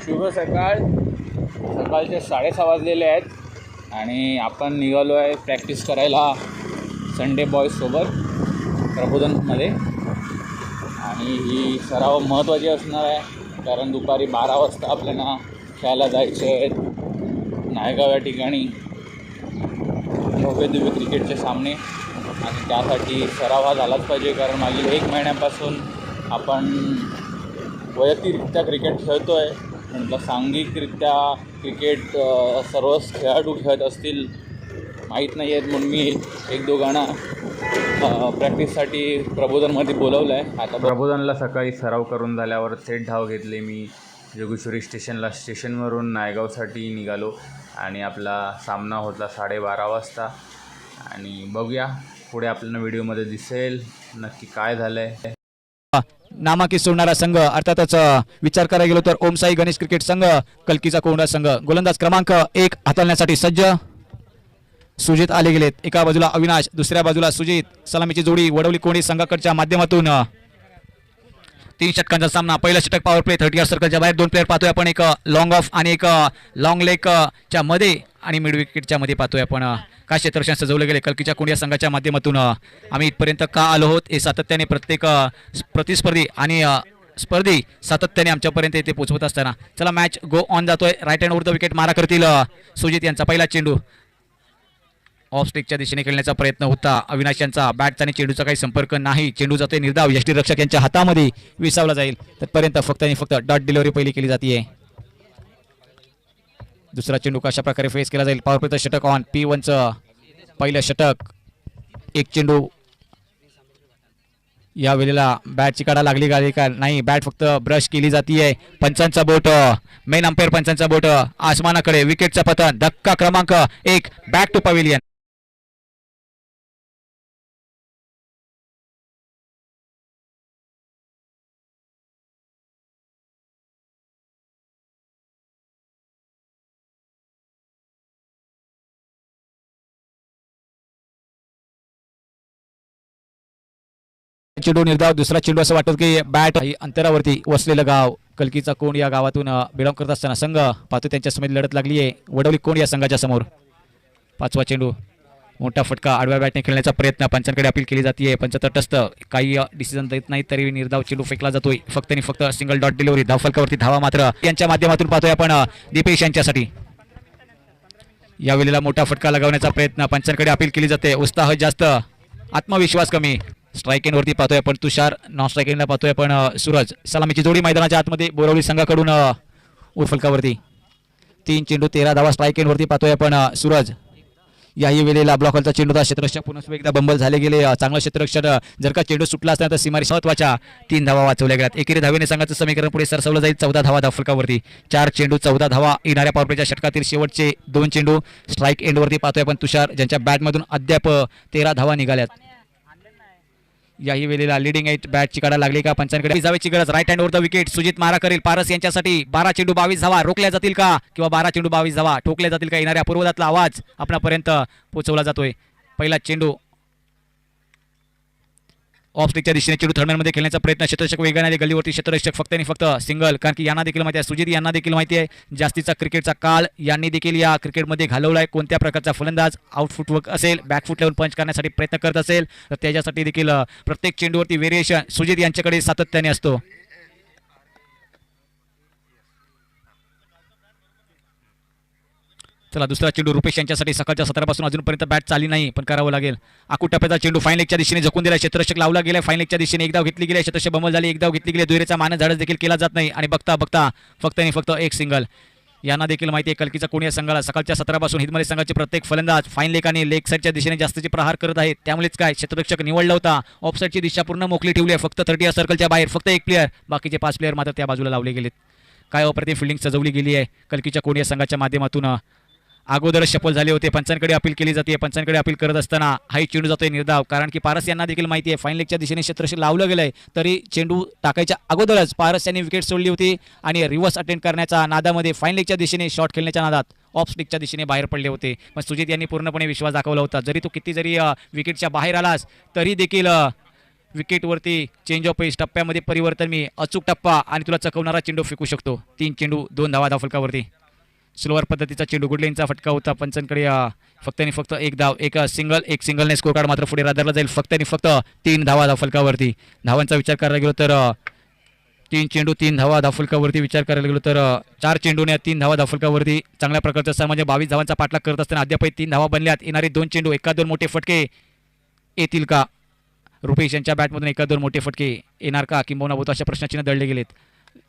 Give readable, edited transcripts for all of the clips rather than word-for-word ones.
शुभ सकाळ. सकाळचे 6:30 वाजलेले आहेत आणि आपण निघालो आहे प्रॅक्टिस करायला संडे बॉयजसोबत प्रबोधनमध्ये. आणि ही सराव महत्त्वाची असणार आहे कारण दुपारी 12 वाजता आपल्याला खेळायला जायचे आहेत नायगाव या ठिकाणी भव्य दिव्य क्रिकेटचे सामने. आणि त्यासाठी सराव हा झालाच पाहिजे कारण मागील 1 महिन्यापासून आपण वैयक्तिकरित्या क्रिकेट खेळतो आहे. म्हटलं सांघिकरित्या क्रिकेट सर्वच खेळाडू खेळत असतील माहीत नाही आहेत म्हणून मी 1-2 गाणं प्रॅक्टिससाठी प्रबोधनमध्ये बोलवलं आहे. आता प्रबोधनला सकाळी सराव करून झाल्यावर थेट धाव घेतले. मी जोगेश्वरी स्टेशनवरून नायगावसाठी निघालो आणि आपला सामना होता 12:30 वाजता. आणि बघूया पुढे आपल्याला व्हिडिओमध्ये दिसेल नक्की काय झालं आहे. नामांकित सोडणारा संघ अर्थातच विचार करायला गेलो तर ओम साई गणेश क्रिकेट संघ कलकीचा कोंडा संघ. गोलंदाज क्रमांक 1 हाताळण्यासाठी सज्ज. सुजित आले गेलेत. एका बाजूला अविनाश, दुसऱ्या बाजूला सुजित. सलामीची जोडी वडवली कोणी संघाकडच्या माध्यमातून. 3 षटकांचा सामना. पहिला षटक पॉवर प्ले 30 सर्कलच्या बाहेर. 2 प्लेयर पाहतोय आपण, एक लॉंग ऑफ आणि एक लॉंग लेगच्या मध्ये आणि मिड विकेटच्या मध्ये पाहतोय आपण. काय क्षेत्ररक्षण सजवलं गेले कलकीच्या कोंडिया संघाच्या माध्यमातून. आम्ही इथपर्यंत का आलो आहोत हे सातत्याने प्रत्येक प्रतिस्पर्धी आणि स्पर्धी सातत्याने आमच्यापर्यंत येथे पोहोचवत असताना. चला मॅच गो ऑन जातोय. Right hand over the wicket मारा करतील सुजित यांचा पहिला चेंडू. ऑफ स्टिकच्या दिशेने खेळण्याचा प्रयत्न होता अविनाश यांचा. बॅटचा आणि चेंडूचा काही संपर्क नाही. चेंडू जातोय निर्धाव. यष्टी रक्षक यांच्या हातामध्ये विसावला जाईल. तत्पर्यंत फक्त आणि फक्त डॉट डिलिव्हरी पहिली केली जाते. दुसरा चेंडू कशा प्रकारे फेस केला जाईल. पॉवर प्लेचं षटक ऑन. P1चं पहिलं षटक. एक चेंडू. या वेळेला बॅटची काढा लागली गाडी का नाही. बॅट फक्त ब्रश केली जाते. पंचांचा बोट, मेन अंपायर पंचांचा बोट आसमानाकडे. विकेटचा पतन. धक्का क्रमांक 1 बॅक टू पवेलियन. चेंडू निर्धाव. दुसरा चेंडू असं वाटत की बॅट अंतरावरती वसलेलं गाव कलकीचा कोंड या गावातून बिलॉंग करत असताना संघ पाहतो त्यांच्या समोर लढत लागली आहे वडवली कोंड या संघाच्या समोर. 5वा चेंडू. मोठा फटका. आडव्या बॅटने खेळण्याचा प्रयत्न. पंचांकडे अपील केली जाते. पंच तटस्थ काही डिसिजन देत नाही तरी निर्धाव चेंडू फेकला जातोय. फक्त आणि फक्त सिंगल डॉट डिलिव्हरी. धावफलकावरती धावा मात्र यांच्या माध्यमातून पाहतोय आपण दीपेश यांच्यासाठी. या वेळेला मोठा फटका लगावण्याचा प्रयत्न. पंचांकडे अपील केली जाते. उत्साह जास्त, आत्मविश्वास कमी. स्ट्राईक एंडवरती पाहतोय आपण तुषार. नॉन स्ट्राईक एंडला पाहतोय आपण सूरज. सलामीची जोडी मैदानाच्या आतमध्ये बोरवली संघाकडून उरफलकावरती. 3 चेंडू 13 धावा. स्ट्राईक एंडवरती पाहतोय आपण सूरज. याही वेळेला ब्लॉकरचा चेंडूचा क्षेत्ररक्षक पुन्हा एकदा बंबल झाले गेले. चांगलं क्षेत्ररक्षण. जर का चेंडू सुटला असता तर सीमारी महत्वाच्या 3 धावा वाचवल्या गेल्यात. एकेरी धावेने संघाचं समीकरण पुढे सरसवलं जाईल. 14 धावा धावफलकावरती. 4 चेंडू 14 धावा. येणाऱ्या पॉवरप्लेच्या षटकातील शेवटचे 2 चेंडू. स्ट्राईक एंडवरती पाहतोय आपण तुषार ज्यांच्या बॅटमधून अद्याप 13 धावा निघाल्यात. याही वेळेला लिडिंग एट बॅटची काढा लागली का पंचांकडे जावेची गरज. Right hand over the wicket. Sujit मारा करेल पारस यांच्यासाठी. 12 चेंडू 22 धावा. रोखल्या जातील का किंवा 12 चेंडू 22 धावा ठोकल्या जातील का. येणाऱ्या पूर्वदातला आवाज आपणापर्यंत पोहोचवला जातोय. पहिला चेंडू ऑफ स्टिकच्या दिशेने चेंडू थर्डमॅनमध्ये खेळण्याचा प्रयत्न. क्षेत्ररक्षक वेगाने गल्लीवरती. क्षेत्ररक्षक फक्त आणि फक्त सिंगल कारण की यांना देखील माहिती आहे सुजित यांना देखील माहिती आहे जास्तीचा क्रिकेटचा काळ यांनी देखील या क्रिकेटमध्ये घालवला आहे. कोणत्या प्रकारचा फलंदाज आउटफुट वर्क असेल बॅकफुट लावून पंच करण्यासाठी प्रयत्न करत असेल तर त्याच्यासाठी देखील प्रत्येक चेंडूवरती व्हेरिएशन सुजित यांच्याकडे सातत्याने असतो. चला दुसरा चेंडू रुपेश यांच्यासाठी. सकाळच्या 17 पासून अजूनपर्यंत बॅट चालली नाही पण करावं लागेल. आकूट टप्प्याचा चेंडू फाईन लेगच्या दिशेने झोकून दिला. क्षेत्ररक्षक लावला गेला. फाईन लेगच्या दिशेने एक धाव घेतली गेली. क्षेत्ररक्षक बंबल झाली. एक धाव घेतली गेली. दुहेरीचा मानस झाडच देखील केला जात नाही आणि बघता बघता फक्त आणि फक्त एक सिंगल. यांना देखील माहिती आहे कलकीचा कोणी संघाला सकाळच्या 17 पासून हितमली संघाचे प्रत्येक फलंदाज फाईन लेग आणि लेग साईडच्या दिशेने जास्तीचे प्रहार करत आहेत. त्यामुळेच काय क्षेत्ररक्षक निवडला होता. ऑफ साईडची दिशा पूर्ण मोकळी ठेवली आहे. फक्त 30 सर्कलच्या बाहेर फक्त एक प्लेयर. बाकीचे 5 प्लेयर मात्र त्या बाजूला लावले गेलेत. काय अप्रतिम फिल्डिंग सजवली गेली आहे कलकीच्या कोणी संघाच्या माध्यमातून. अगोदरच शपल झाले होते. पंचांकडे अपील केली जाते. पंचांकडे अपील करत असताना हाही चेंडू जातोय निर्धाव कारण की पारस यांना देखील माहिती आहे फाईन लेगच्या दिशेने क्षेत्ररक्षक लावलं गेलंय तरी चेंडू टाकायच्या अगोदरच पारस यांनी विकेट सोडली होती आणि रिव्हर्स अटेंड करण्याच्या नादामध्ये फाईन लेगच्या दिशेने शॉट खेळण्याच्या नादात ऑफ स्टिकच्या दिशेने बाहेर पडले होते. पण सुजित यांनी पूर्णपणे विश्वास दाखवला होता जरी तो किती जरी विकेटच्या बाहेर आलास तरी देखील विकेटवरती चेंज ऑफ पेस टप्प्यामध्ये परिवर्तन मी अचूक टप्पा आणि तुला चकवणारा चेंडू फेकू शकतो. 3 चेंडू 2 धावा धावफलकावरती. स्लोअर पद्धतीचा चेंडू गुडलेनचा फटका होता. पंचांकडे फक्त आणि फक्त एक धाव, एक सिंगलने स्कोर कार्ड मात्र पुढे रादरला जाईल. फक्त आणि फक्त 3 धावा धावफलकावरती. धावांचा विचार करायला गेलो तर 3 चेंडू 3 धावा धावफलकावरती. विचार करायला गेलो तर 4 चेंडूने 3 धावा धावफलकावरती. चांगल्या प्रकारचा सर म्हणजे 22 धावांचा पाठलाग करत असताना अद्यापही 3 धावा बनल्यात. येणारे 2 चेंडू 1-2 मोठे फटके येतील का? रुपेश यांच्या बॅटमधून 1-2 मोठे फटके येणार का? किंबहुना बहुत अशा प्रश्नाचिन्ह दडले गेलेत.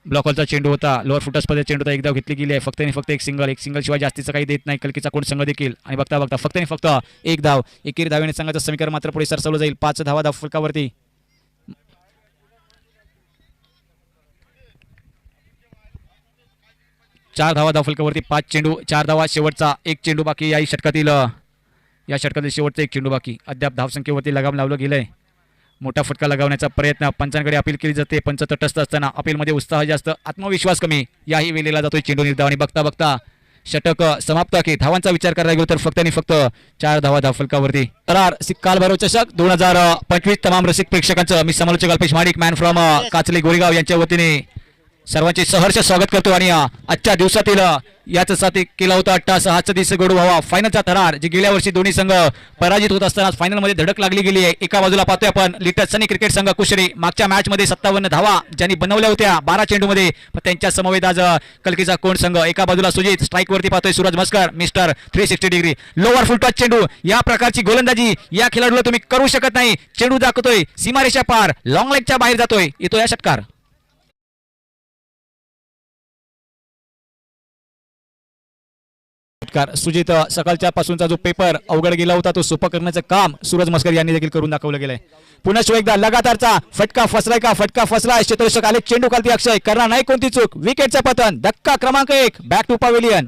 ब्लॉकॉलचा चेंडू होता. लोअर फुटर्समध्ये चेंडू एक धाव घेतली गेली आहे. फक्त आणि फक्त एक सिंगल शिवाय जास्तीचं काही देत नाही कलकीचा कोण संघ देखील. आणि बघता बघता फक्त आणि फक्त एक धाव. एकेरी धावेने संघाचं समीकरण मात्र पुढे सरसवलं जाईल. 5 धावा धावफलकावरती. 4 धावा धावफलकावरती. 5 चेंडू 4 धावा. शेवटचा एक चेंडू बाकी. या षटकातील शेवटचा एक चेंडू बाकी. अद्याप धावसंख्येवरती लगाम लावलं गेलंय. मोठा फटका लगावण्याचा प्रयत्न. पंचांकडे अपील केली जाते. पंच तटस्थ असताना अपीलमध्ये उत्साह जास्त, आत्मविश्वास कमी. याही वेळेला जातोय चेंडू निर्धाव. आणि बघता बघता षटक समाप्त. की धावांचा विचार करायला गेलो तर फक्त आणि फक्त 4 धावा धावफलकावरती. करार कालभैरव चषक 2025 तमाम रसिक प्रेक्षकांचं मी समालोचक अल्पेश महाडिक मॅन फ्रॉम काचले गोरेगाव यांच्या वतीने सर्वांचे सहर्ष स्वागत करतो. आणि आजच्या दिवसातील याच साथी केला होता अट्टास हाच दिवस गोडू व्हावा. फायनलचा थरार जे गेल्या वर्षी दोन्ही संघ पराजित होत असताना फायनलमध्ये धडक लागली गेली आहे. एका बाजूला पाहतोय आपण लिटल सनी क्रिकेट संघ कुशरी. मागच्या मॅचमध्ये 57 धावा ज्यांनी बनवल्या होत्या 12 चेंडूमध्ये. त्यांच्या समवेत आज कलकीचा कोण संघ. एका बाजूला सुजित स्ट्राईकवरती पाहतोय. Suraj Maskar mister 360 degree. Lower full touch चेंडू. या प्रकारची गोलंदाजी या खेळाडूला तुम्ही करू शकत नाही. चेंडू दाखवतोय सीमारेषा पार. लॉंग लेगच्या बाहेर जातोय. येतो या षटकार. सुजित सकाळच्या पासूनचा जो पेपर अवघड गेला होता तो सोपा करण्याचं काम सूरज मस्कर यांनी देखील करून दाखवलं गेलंय. पुन्हा एकदा लगातारचा फटका फसलाय का? फटका फसलाय. क्षेत्ररक्षक आले. चेंडू खालती. अक्षय करणार नाही कोणती चूक. विकेटचं पतन. धक्का क्रमांक 1. Back to pavilion.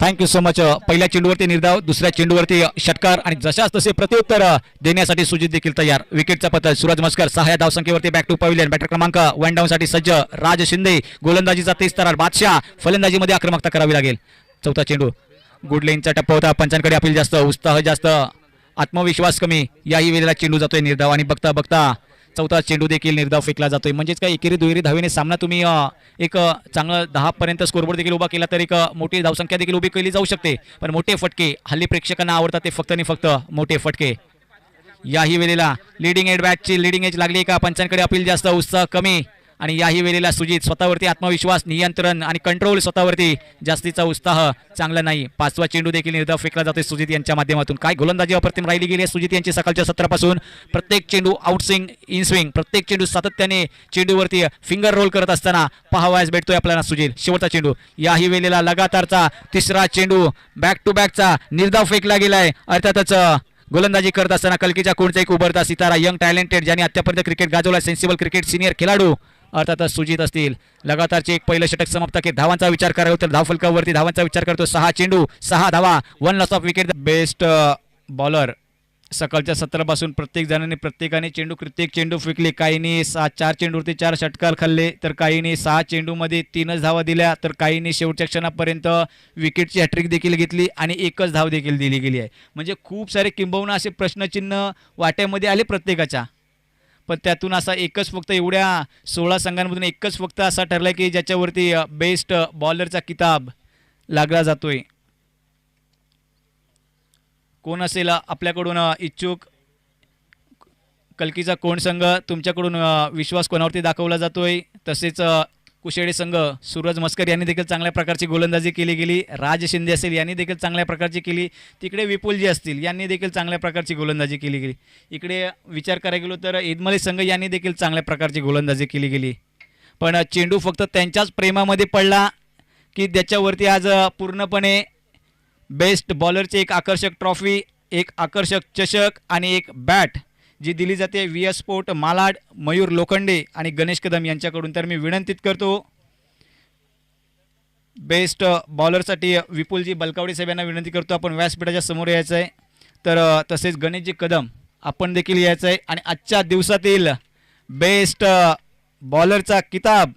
Thank you so much. पहिल्या चेंडूवरती निर्धाव, दुसऱ्या चेंडूवरती षटकार आणि जशाच तसे प्रत्युत्तर देण्यासाठी सुजित देखील तयार. विकेटचा पतन. सूरज मस्कर 6 धावसंख्येवरती बॅक टू पवेलियन. बॅटर क्रमांक 1 डाऊन साठी सज्ज. राज शिंदे गोलंदाजीचा 30 थरार. बादशाह फलंदाजीमध्ये आक्रमकता करावी लागेल. चौथा चेंडू गुड लेनचा टप्पा होता. पंचांकडे अपील जास्त, उत्साह जास्त, आत्मविश्वास कमी. याही वेळेला चेंडू जातोय निर्धाव. आणि बघता बघता चौथा चेंडू देखील निर्धाव फेकला जातोय. म्हणजेच काय एकेरी दुहेरी धावेने सामना तुम्ही एक चांगलं 10 पर्यंत स्कोरबोर्ड देखील उभा केला तर एक मोठी धावसंख्या देखील उभी केली जाऊ शकते. पण मोठे फटके हल्ली प्रेक्षकांना आवडतात ते फक्त आणि फक्त मोठे फटके. याही वेळेला लिडिंग एज बॅटची लिडिंग एज लागली का? पंचांकडे अपील जास्त, उत्साह कमी. आणि याही वेळेला सुजित स्वतःवरती आत्मविश्वास, नियंत्रण आणि कंट्रोल स्वतःवरती जास्तीचा उत्साह चांगला नाही. 5वा चेंडू देखील निर्धाव फेकला जातोय सुजित यांच्या माध्यमातून. काय गोलंदाजी अप्रतिम राहिली गेली आहे सुजित यांची सकाळच्या सत्रापासून. प्रत्येक चेंडू आउटस्विंग इन स्विंग. प्रत्येक चेंडू सातत्याने चेंडूवरती फिंगर रोल करत असताना पाहावयास भेटतोय आपल्याला सुजित. शेवटचा चेंडू. याही वेळेला लगातारचा 3रा चेंडू बॅक टू बॅकचा निर्धाव फेकला गेलाय. अर्थातच गोलंदाजी करत असताना कलकीच्या कोणचा एक उभरता सितारा, यंग टॅलेंटेड ज्यांनी आतापर्यंत क्रिकेट गाजवला, सेन्सिबल क्रिकेट सिनियर खेळाडू अर्थातच सुजित असतील. लगातारचे एक पहिलं षटक समाप्त केले. धावांचा विचार करावा तर धावफलकावरती धावांचा विचार करतो. 6 चेंडू 6 धावा. 1 loss of wicket. Best bowler सकाळच्या सत्रापासून प्रत्येकाने प्रत्येक चेंडू फेकले. काहींनी 4 चेंडूवरती 4 षटकार खाल्ले तर काहींनी 6 चेंडूमध्ये 3च धावा दिल्या तर काहींनी शेवटच्या क्षणापर्यंत विकेटची हॅट्रिक देखील घेतली आणि 1च धाव देखील दिली गेली आहे. म्हणजे खूप सारे किंबहुना असे प्रश्नचिन्ह वाट्यामध्ये आले प्रत्येकाच्या. पण त्यातून असा एकच फक्त एवढ्या 16 संघांमधून एकच फक्त असा ठरला की ज्याच्यावरती बेस्ट बॉलरचा किताब लागला जातोय. कोण असेल आपल्याकडून इच्छुक? कलकीचा कोण संघ तुमच्याकडून विश्वास कोणावरती दाखवला जातोय? तसेच कुशेडे संघ सूरज मस्कर यांनी देखील चांगल्या प्रकारची गोलंदाजी केली गेली. राज शिंदे असेल यांनी देखील चांगल्या प्रकारची केली. तिकडे विपुलजी असतील यांनी देखील चांगल्या प्रकारची गोलंदाजी केली गेली. इकडे विचार करायला गेलो तर ईदमली संघ यांनी देखील चांगल्या प्रकारची गोलंदाजी केली गेली. पण चेंडू फक्त त्यांच्याच प्रेमामध्ये पडला की ज्याच्यावरती आज पूर्णपणे बेस्ट बॉलरची एक आकर्षक ट्रॉफी, एक आकर्षक चषक आणि एक बॅट जी दिली जाते VS स्पोर्ट मालाड, मयूर लोखंडे आणि गणेश कदम यांच्याकडून. तर मी विनंतीत करतो बेस्ट बॉलरसाठी विपुलजी बलकावडे साहेब यांना विनंती करतो आपण व्यासपीठाच्या समोर यायचं आहे. तर तसेच गणेशजी कदम आपण देखील यायचं आहे. आणि आजच्या दिवसातील बेस्ट बॉलरचा किताब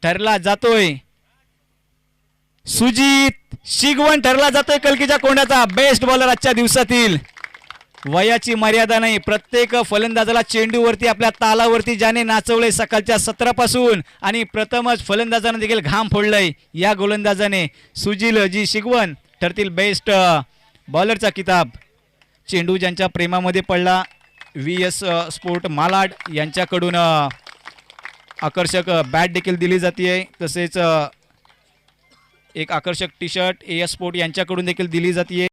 ठरला जातोय सुजित शिगवण ठरला जातोय कलकीच्या कोंड्याचा बेस्ट बॉलर आजच्या दिवसातील. वयाची मर्यादा नाही, प्रत्येक फलंदाजाला चेंडूवरती आपल्या तालावरती ज्याने नाचवलंय सकाळच्या 17 पासून आणि प्रथमच फलंदाजाने देखील घाम फोडलाय या गोलंदाजाने सुजील जी शिगवण ठरतील बेस्ट बॉलरचा किताब. चेंडू ज्यांच्या प्रेमामध्ये पडला VS स्पोर्ट मालाड यांच्याकडून आकर्षक बॅट देखील दिली जाते. तसेच एक आकर्षक टी शर्ट AS स्पोर्ट यांच्याकडून देखील दिली जाते.